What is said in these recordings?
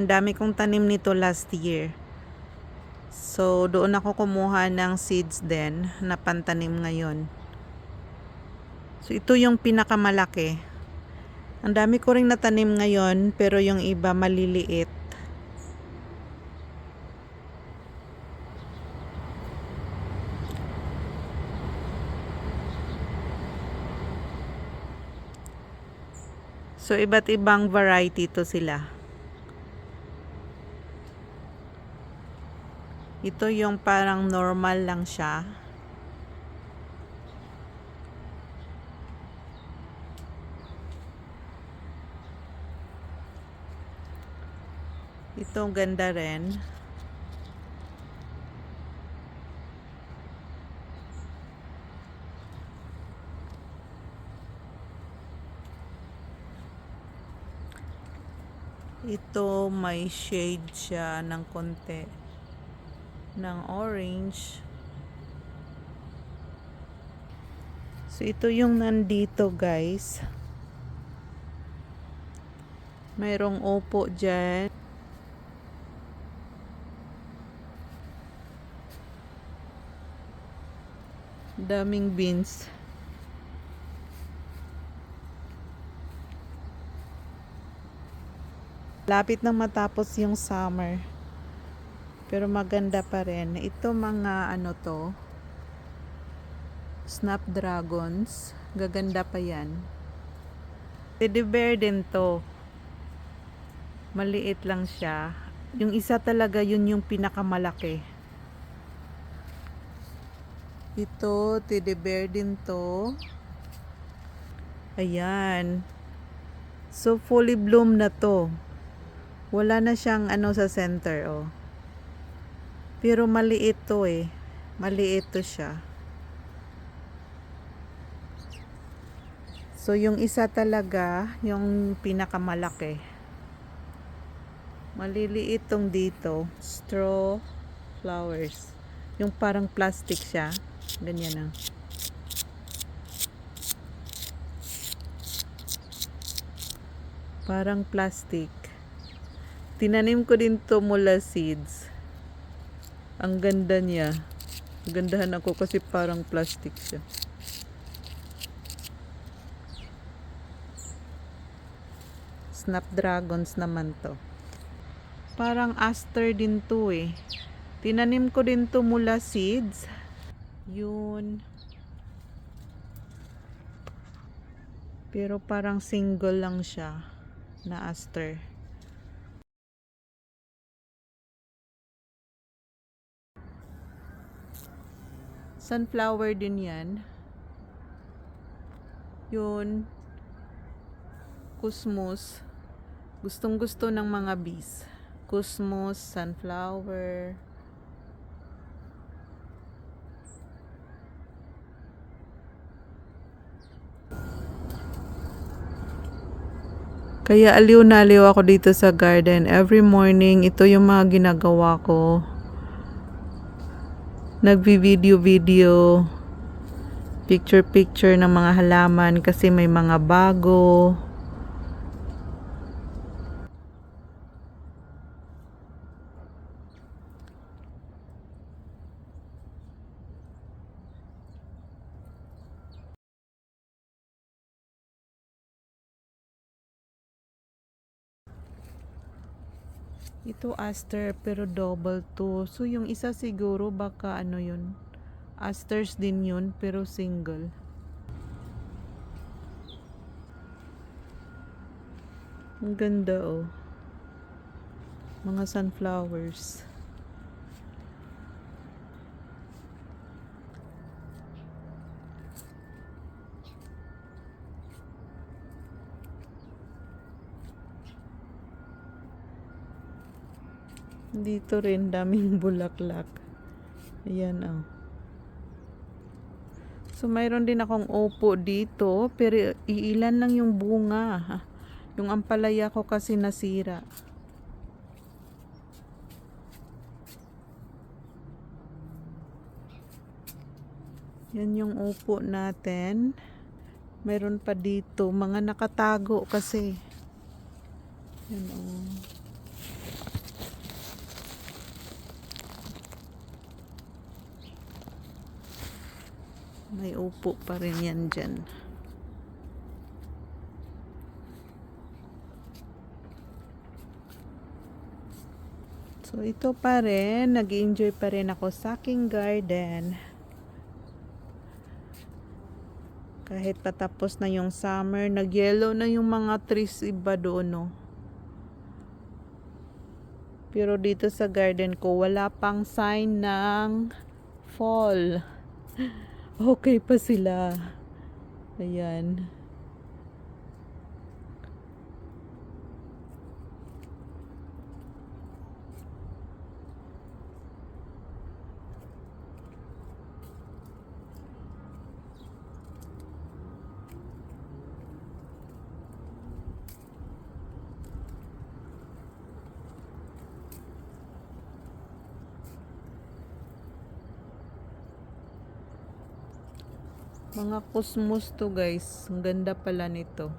Ang dami kong tanim nito last year. So, doon ako kumuha ng seeds din na pantanim ngayon. So, ito yung pinakamalaki. Ang dami ko ring natanim ngayon, pero yung iba maliliit. So, iba't ibang variety to sila. Ito yung parang normal lang siya. Ito ganda rin. Ito may shade siya ng konti ng orange. So ito yung nandito, guys. Mayroong upo dyan. Daming beans. Lapit nang matapos yung summer. Pero maganda pa rin. Ito mga ano to. Snapdragons. Gaganda pa yan. Teddy bear din to. Maliit lang siya. Yung isa talaga yun yung pinakamalaki. Ito, teddy bear din to. Ayan. So, fully bloom na to. Wala na siyang ano sa center, oh. Pero maliit to eh. Maliit to siya. So, yung isa talaga, yung pinakamalaki. Maliliit tong dito. Straw flowers. Yung parang plastic siya. Ganyan na. Parang plastic. Tinanim ko din to mula seeds. Ang ganda niya. Gandahan ako kasi parang plastic siya. Snapdragons naman to. Parang aster din to eh. Tinanim ko din to mula seeds. Yun. Pero parang single lang siya na aster. Sunflower din yan. Yun. Cosmos. Gustong gusto ng mga bees. Cosmos, sunflower. Kaya aliw na aliw ako dito sa garden. Every morning, ito yung mga ginagawa ko. Nagvi-video-video. Picture-picture ng mga halaman kasi may mga bago. Ito aster pero double to. So yung isa siguro baka ano yun. Asters din yun pero single. Ang ganda oh. Mga sunflowers. Dito rin daming bulaklak. Ayan oh. So mayroon din akong upo dito pero iilan lang yung bunga. Yung ampalaya ko kasi nasira. Yan yung upo natin. Mayroon pa dito mga nakatago kasi. Yan oh. May upo pa rin yan dyan. So, ito pa rin. Nag-enjoy pa rin ako sa aking garden. Kahit patapos na yung summer, nag-yellow na yung mga trees iba doon, no? Pero dito sa garden ko, wala pang sign ng fall. Okay pa sila. Ayan. Mga cosmos to guys. Ang ganda pala nito.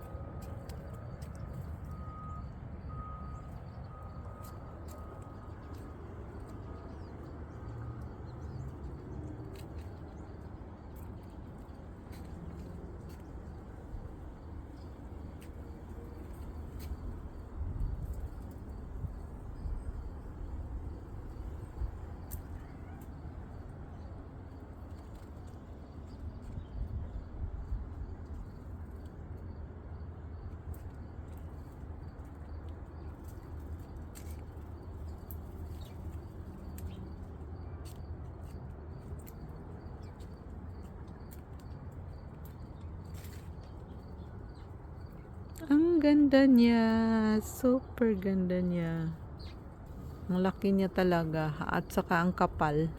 Ang ganda niya. Super ganda niya. Ang laki niya talaga. At saka ang kapal.